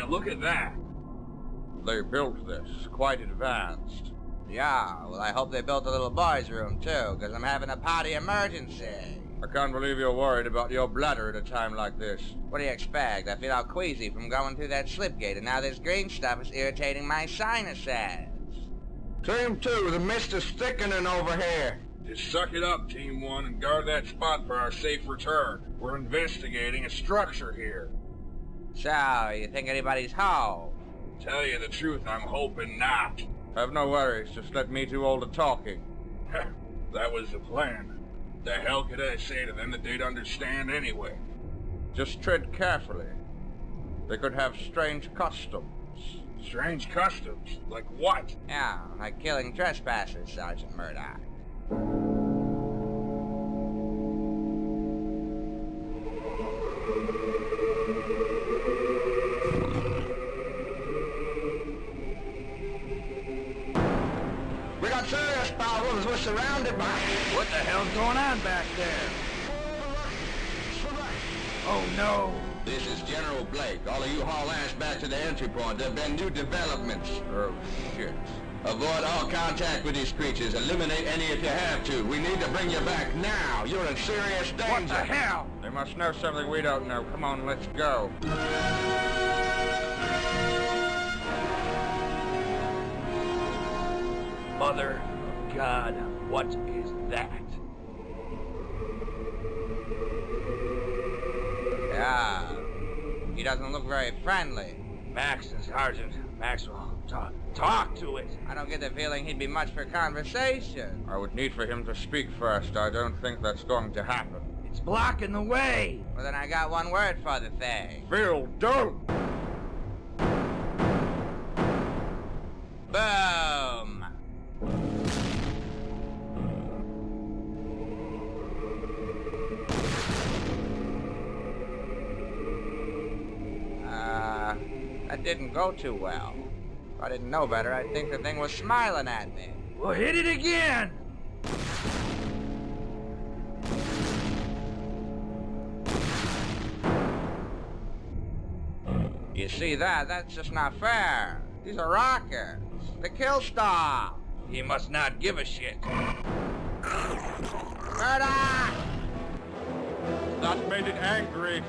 look at that. They built this, quite advanced. Yeah, well, I hope they built a little boys' room, too, because I'm having a potty emergency. I can't believe you're worried about your bladder at a time like this. What do you expect? I feel all queasy from going through that slipgate, and now this green stuff is irritating my sinuses. Team 2, the mist is thickening over here. Just suck it up, Team 1, and guard that spot for our safe return. We're investigating a structure here. So, you think anybody's home? Tell you the truth, I'm hoping not. Have no worries, just let me do all the talking. That was the plan. The hell could I say to them that they'd understand anyway? Just tread carefully. They could have strange customs. Strange customs? Like what? Yeah, like killing trespassers, Sergeant Murdoch. We got serious problems. We're surrounded by... What the hell's going on back there? Oh no! This is General Blake. All of you haul ass back to the entry point. There have been new developments. Oh, shit. Avoid all contact with these creatures. Eliminate any if you have to. We need to bring you back now. You're in serious danger. What the hell? They must know something we don't know. Come on, let's go. Mother of God, what is that? Yeah, he doesn't look very friendly. Max and Sergeant Maxwell, talk to it. I don't get the feeling he'd be much for conversation. I would need for him to speak first. I don't think that's going to happen. It's blocking the way. Well, then I got one word for the thing. Phil, don't! Boom! That didn't go too well. If I didn't know better, I'd think the thing was smiling at me. Well, hit it again. You see that? That's just not fair. These are rockets. The kill stop. He must not give a shit. Murdoch! That made it angry.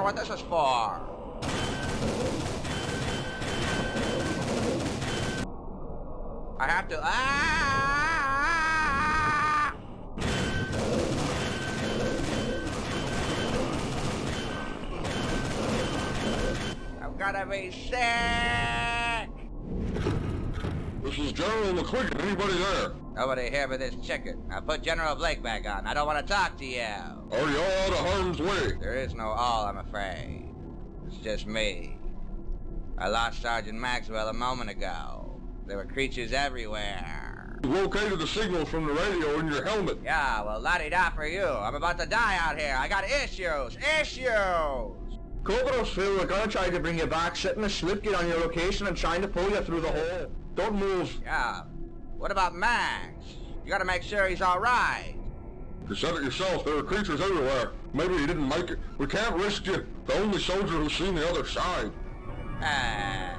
What this is for? I have to... Ah! I'm gonna be sick! This is General McQuick. Anybody there? Nobody here but this chicken. Now put General Blake back on. I don't want to talk to you. Are you all out of harm's way? There is no all, I'm afraid. It's just me. I lost Sergeant Maxwell a moment ago. There were creatures everywhere. You located the signal from the radio in your helmet. Yeah, well, la-di-da for you. I'm about to die out here. I got issues. Issues! Corporals, Phil, we're gonna try to bring you back. Setting a slipgate on your location and trying to pull you through the hole. Don't move. Yeah. What about Max? You gotta make sure he's alright. You said it yourself, there are creatures everywhere. Maybe you didn't make it. We can't risk you. The only soldier who's seen the other side. Hey,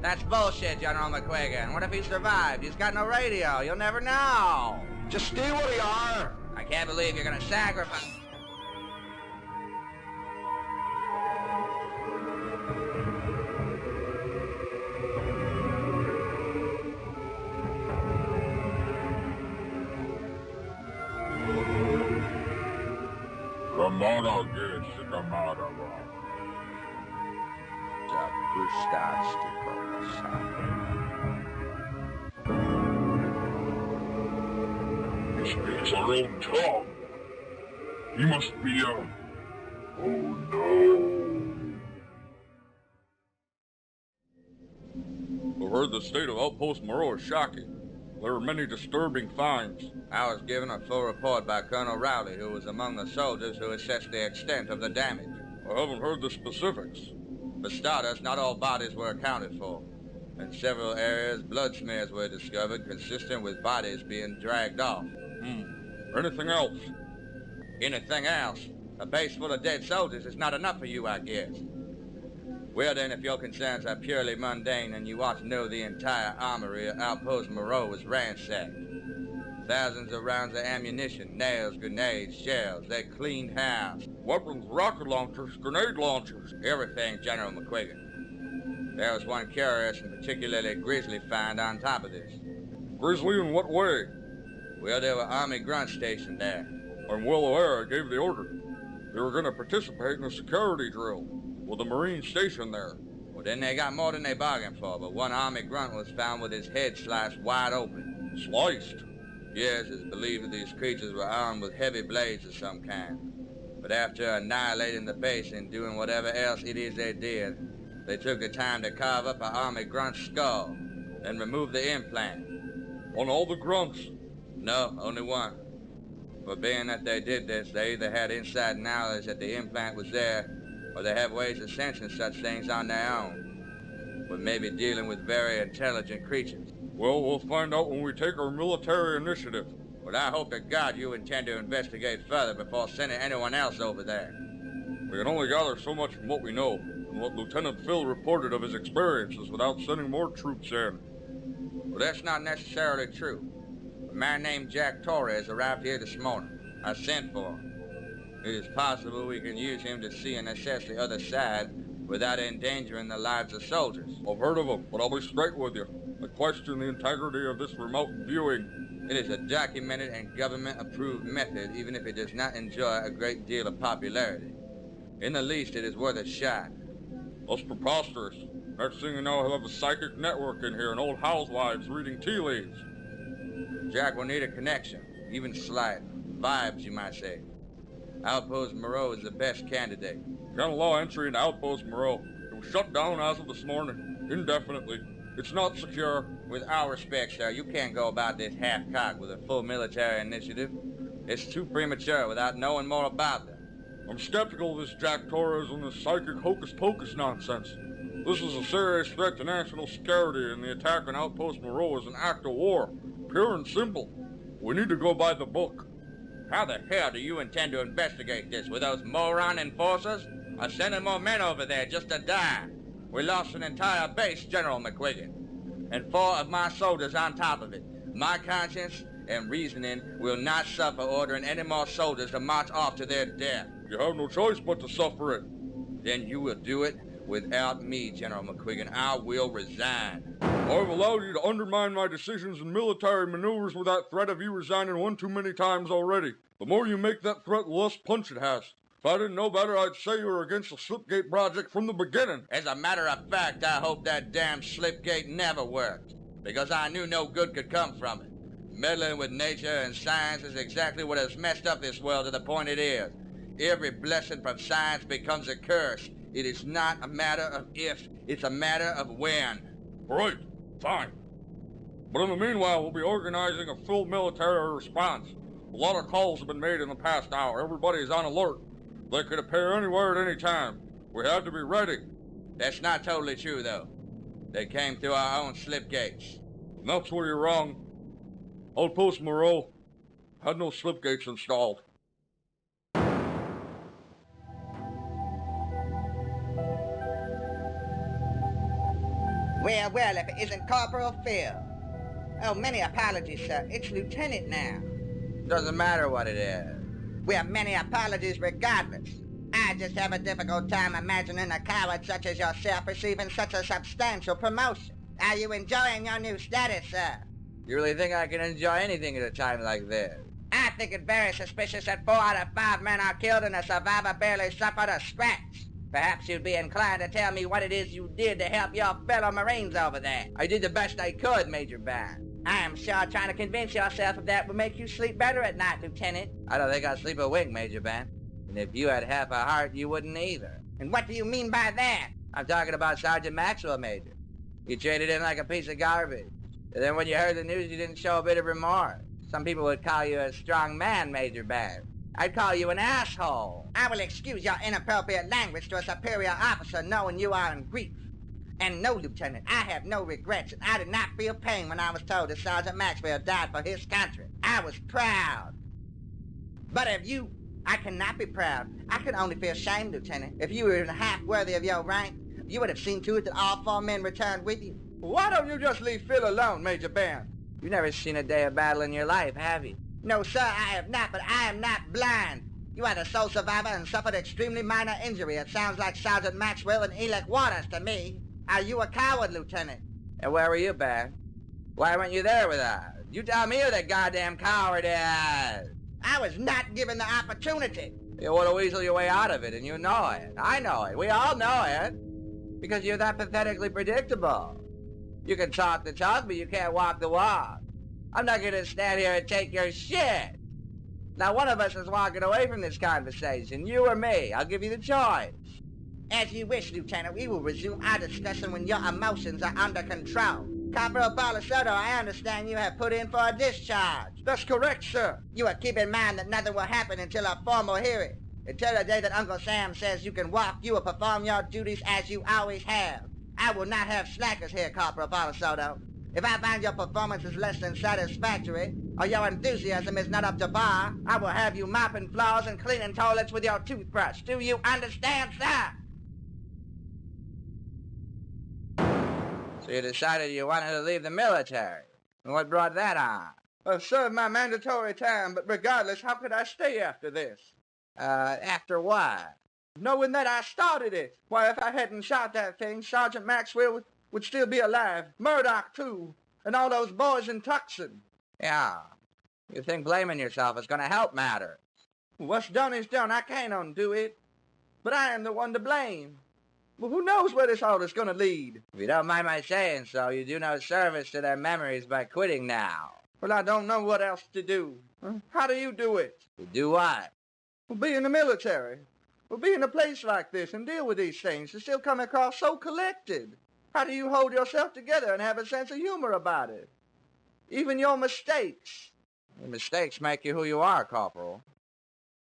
that's bullshit, General McQuiggan. What if he survived? He's got no radio. You'll never know. Just stay where you are. I can't believe you're gonna sacrifice... He speaks our own tongue. He must be a... Oh no. I heard the state of Outpost Moreau is shocking. There were many disturbing finds. I was given a full report by Colonel Rowley, who was among the soldiers who assessed the extent of the damage. I haven't heard the specifics. For starters, not all bodies were accounted for. In several areas, blood smears were discovered consistent with bodies being dragged off. Anything else? Anything else? A base full of dead soldiers is not enough for you, I guess. Well then, if your concerns are purely mundane, then you ought to know the entire armory at Outpost Moreau was ransacked. Thousands of rounds of ammunition, nails, grenades, shells. They cleaned house. Weapons, rocket launchers, grenade launchers. Everything, General McQuiggan. There was one curious and particularly grisly find on top of this. Grisly in what way? Well, there were Army grunts stationed there. I'm well aware I gave the order. They were going to participate in a security drill with a Marine stationed there. Well, then they got more than they bargained for, but one Army grunt was found with his head sliced wide open. Sliced? Yes, it's believed that these creatures were armed with heavy blades of some kind. But after annihilating the base and doing whatever else it is they did, they took the time to carve up an Army grunt's skull and remove the implant. On all the grunts? No, only one. But being that they did this, they either had inside knowledge that the implant was there, or they have ways of sensing such things on their own. But maybe dealing with very intelligent creatures. Well, we'll find out when we take our military initiative. But I hope to God you intend to investigate further before sending anyone else over there. We can only gather so much from what we know, and what Lieutenant Phil reported of his experiences without sending more troops in. Well, that's not necessarily true. A man named Jack Torres arrived here this morning. I sent for him. It is possible we can use him to see and assess the other side without endangering the lives of soldiers. I've heard of him, but I'll be straight with you. I question the integrity of this remote viewing. It is a documented and government-approved method, even if it does not enjoy a great deal of popularity. In the least, it is worth a shot. That's preposterous. Next thing you know, he'll have a psychic network in here and old housewives reading tea leaves. Jack will need a connection, even slight. Vibes, you might say. Outpost Moreau is the best candidate. Can't allow entry into Outpost Moreau. It was shut down as of this morning, indefinitely. It's not secure. With all respect, sir, you can't go about this half-cocked with a full military initiative. It's too premature without knowing more about them. I'm skeptical of this Jack Torres and this psychic hocus-pocus nonsense. This is a serious threat to national security, and the attack on Outpost Moreau is an act of war. Pure and simple. We need to go by the book. How the hell do you intend to investigate this? With those moron enforcers? Or sending more men over there just to die? We lost an entire base, General McQuiggan. And 4 of my soldiers on top of it. My conscience and reasoning will not suffer ordering any more soldiers to march off to their death. You have no choice but to suffer it. Then you will do it without me, General McQuiggan. I will resign. I've allowed you to undermine my decisions in military maneuvers with that threat of you resigning one too many times already. The more you make that threat, the less punch it has. If I didn't know better, I'd say you were against the Slipgate Project from the beginning. As a matter of fact, I hope that damn Slipgate never worked, because I knew no good could come from it. Meddling with nature and science is exactly what has messed up this world to the point it is. Every blessing from science becomes a curse. It is not a matter of if, it's a matter of when. Right, fine. But in the meanwhile, we'll be organizing a full military response. A lot of calls have been made in the past hour. Everybody's on alert. They could appear anywhere at any time. We have to be ready. That's not totally true, though. They came through our own slip gates. And that's where you're wrong. Outpost Moreau had no slip gates installed. Well, well, if it isn't Corporal Phil. Oh, many apologies, sir. It's Lieutenant now. Doesn't matter what it is. Well, many apologies regardless. I just have a difficult time imagining a coward such as yourself receiving such a substantial promotion. Are you enjoying your new status, sir? You really think I can enjoy anything at a time like this? I think it very suspicious that 4 out of 5 men are killed and a survivor barely suffered a scratch. Perhaps you'd be inclined to tell me what it is you did to help your fellow Marines over there. I did the best I could, Major Band. I am sure trying to convince yourself of that will make you sleep better at night, Lieutenant. I don't think I sleep a wink, Major Band. And if you had half a heart, you wouldn't either. And what do you mean by that? I'm talking about Sergeant Maxwell, Major. You traded in like a piece of garbage. And then when you heard the news, you didn't show a bit of remorse. Some people would call you a strong man, Major Band. I'd call you an asshole. I will excuse your inappropriate language to a superior officer knowing you are in grief. And no, Lieutenant, I have no regrets, and I did not feel pain when I was told that Sergeant Maxwell died for his country. I was proud. But of you, I cannot be proud. I can only feel shame, Lieutenant. If you were even half worthy of your rank, you would have seen to it that all 4 men returned with you. Why don't you just leave Phil alone, Major Band? You've never seen a day of battle in your life, have you? No, sir, I have not, but I am not blind. You are the sole survivor and suffered extremely minor injury. It sounds like Sergeant Maxwell and Elec Waters to me. Are you a coward, Lieutenant? And where were you, Band? Why weren't you there with us? You tell me who the goddamn coward is. I was not given the opportunity. You want to weasel your way out of it, and you know it. I know it. We all know it. Because you're that pathetically predictable. You can talk the talk, but you can't walk the walk. I'm not going to stand here and take your shit. Now, one of us is walking away from this conversation, you or me. I'll give you the choice. As you wish, Lieutenant. We will resume our discussion when your emotions are under control. Corporal Palisoto, I understand you have put in for a discharge. That's correct, sir. You will keep in mind that nothing will happen until a formal hearing. Until the day that Uncle Sam says you can walk, you will perform your duties as you always have. I will not have slackers here, Corporal Palisoto. If I find your performance is less than satisfactory, or your enthusiasm is not up to par, I will have you mopping floors and cleaning toilets with your toothbrush. Do you understand, sir? So you decided you wanted to leave the military. And what brought that on? I've served my mandatory time, but regardless, how could I stay after this? After what? Knowing that I started it. Why, if I hadn't shot that thing, Sergeant Maxwell would still be alive. Murdoch, too. And all those boys in Tucson. Yeah. You think blaming yourself is going to help matters? What's done is done. I can't undo it. But I am the one to blame. Well, who knows where this all is going to lead? If you don't mind my saying so, you do no service to their memories by quitting now. Well, I don't know what else to do. How do you do it? You do what? Well, be in the military. Well, be in a place like this and deal with these things and still come across so collected. How do you hold yourself together and have a sense of humor about it? Even your mistakes. Your mistakes make you who you are, Corporal.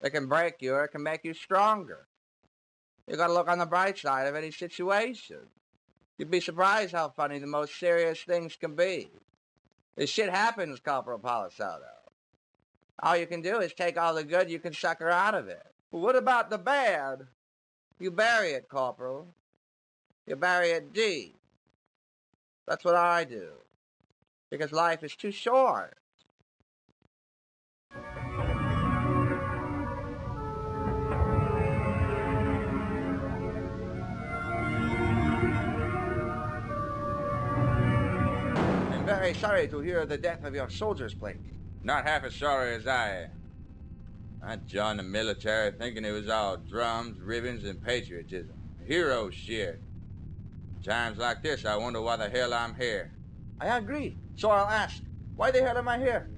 They can break you or it can make you stronger. You gotta look on the bright side of any situation. You'd be surprised how funny the most serious things can be. This shit happens, Corporal Palisoto. All you can do is take all the good you can sucker out of it. Well, what about the bad? You bury it, Corporal. You bury it deep. That's what I do. Because life is too short. I'm very sorry to hear the death of your soldiers, Blake. Not half as sorry as I am. I joined the military thinking it was all drums, ribbons, and patriotism. Hero shit. Times like this, I wonder why the hell I'm here. I agree. So I'll ask, why the hell am I here?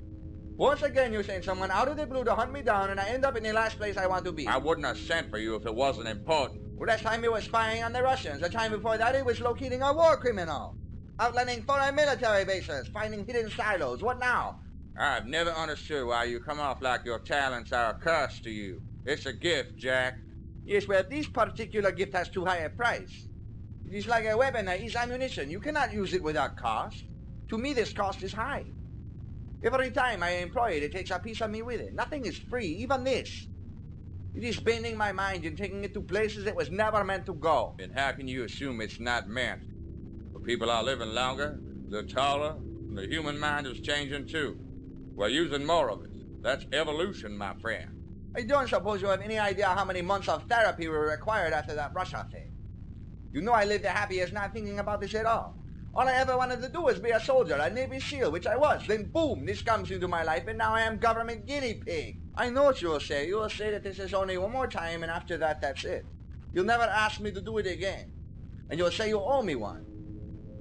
Once again, you send someone out of the blue to hunt me down, and I end up in the last place I want to be. I wouldn't have sent for you if it wasn't important. Well, last time it was spying on the Russians. The time before that, it was locating a war criminal. Outlining foreign military bases, finding hidden silos. What now? I've never understood why you come off like your talents are a curse to you. It's a gift, Jack. Yes, well, this particular gift has too high a price. It is like a weapon that is ammunition. You cannot use it without cost. To me, this cost is high. Every time I employ it, it takes a piece of me with it. Nothing is free, even this. It is bending my mind and taking it to places it was never meant to go. And how can you assume it's not meant? The people are living longer, they're taller, and the human mind is changing too. We're using more of it. That's evolution, my friend. I don't suppose you have any idea how many months of therapy were required after that Russia thing. You know I lived the happy as not thinking about this at all. All I ever wanted to do was be a soldier, a Navy SEAL, which I was. Then boom, this comes into my life, and now I am government guinea pig. I know what you will say. You will say that this is only one more time, and after that, that's it. You'll never ask me to do it again. And you'll say you owe me one.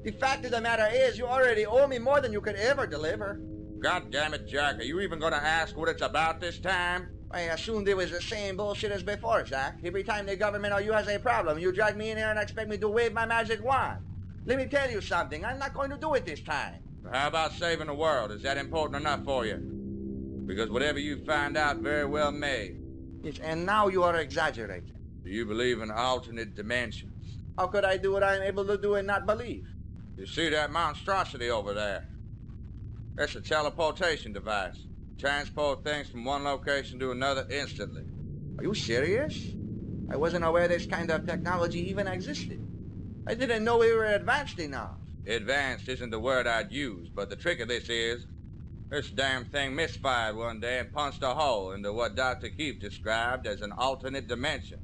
The fact of the matter is, you already owe me more than you could ever deliver. God damn it, Jack. Are you even gonna ask what it's about this time? I assumed it was the same bullshit as before, Zach. Every time the government or you has a problem, you drag me in here and expect me to wave my magic wand. Let me tell you something. I'm not going to do it this time. How about saving the world? Is that important enough for you? Because whatever you find out very well may. Yes, and now you are exaggerating. Do you believe in alternate dimensions? How could I do what I'm able to do and not believe? You see that monstrosity over there? It's a teleportation device. Transport things from one location to another instantly. Are you serious? I wasn't aware this kind of technology even existed. I didn't know we were advanced enough. Advanced isn't the word I'd use, but the trick of this is, this damn thing misfired one day and punched a hole into what Dr. Keefe described as an alternate dimension.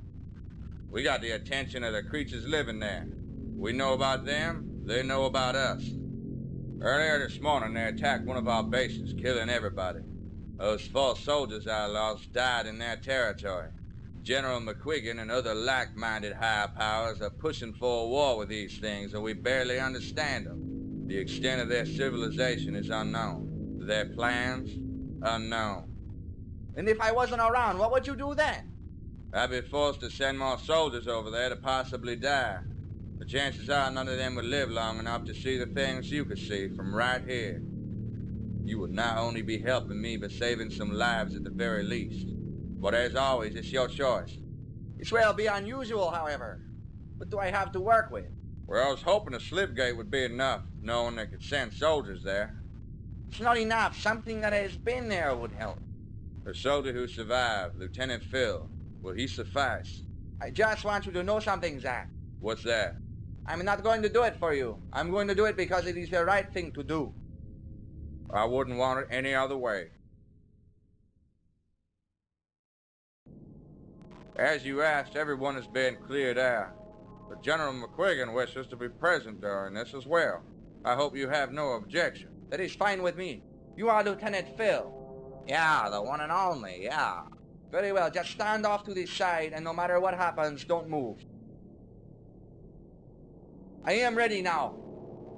We got the attention of the creatures living there. We know about them, they know about us. Earlier this morning, they attacked one of our bases, killing everybody. Those 4 soldiers I lost died in their territory. General McQuiggan and other like-minded higher powers are pushing for a war with these things, and we barely understand them. The extent of their civilization is unknown. Their plans, unknown. And if I wasn't around, what would you do then? I'd be forced to send more soldiers over there to possibly die. The chances are none of them would live long enough to see the things you could see from right here. You would not only be helping me, but saving some lives at the very least. But as always, it's your choice. It will be unusual, however. What do I have to work with? Well, I was hoping a slipgate would be enough, knowing they could send soldiers there. It's not enough. Something that has been there would help. The soldier who survived, Lieutenant Phil, will he suffice? I just want you to know something, Zach. What's that? I'm not going to do it for you. I'm going to do it because it is the right thing to do. I wouldn't want it any other way. As you asked, everyone has been cleared out. But General McQuiggan wishes to be present during this as well. I hope you have no objection. That is fine with me. You are Lieutenant Phil. Yeah, the one and only, yeah. Very well, just stand off to the side, and no matter what happens, don't move. I am ready now.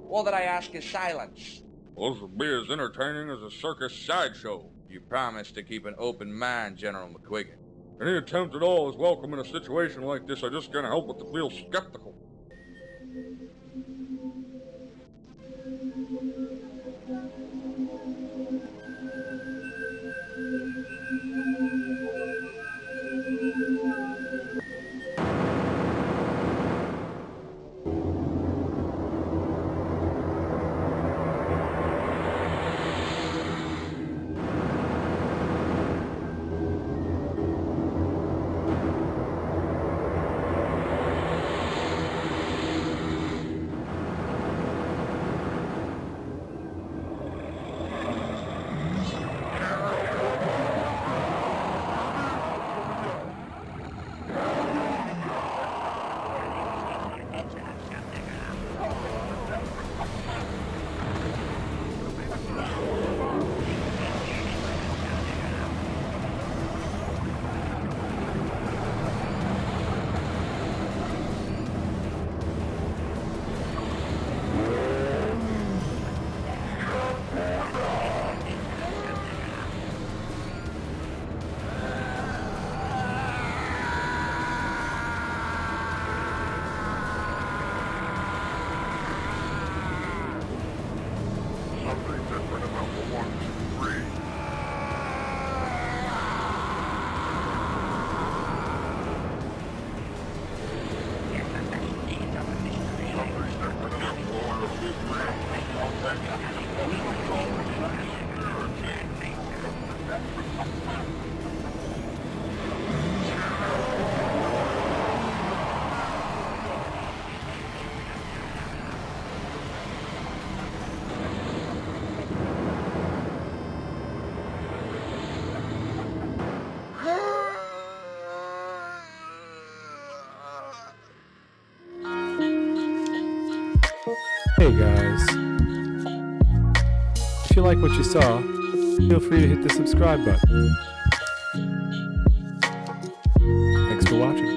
All that I ask is silence. This will be as entertaining as a circus sideshow. You promised to keep an open mind, General McQuiggan. Any attempt at all is welcome in a situation like this. I just can't help but to feel skeptical. Hey guys, if you like what you saw, feel free to hit the subscribe button. Thanks for watching.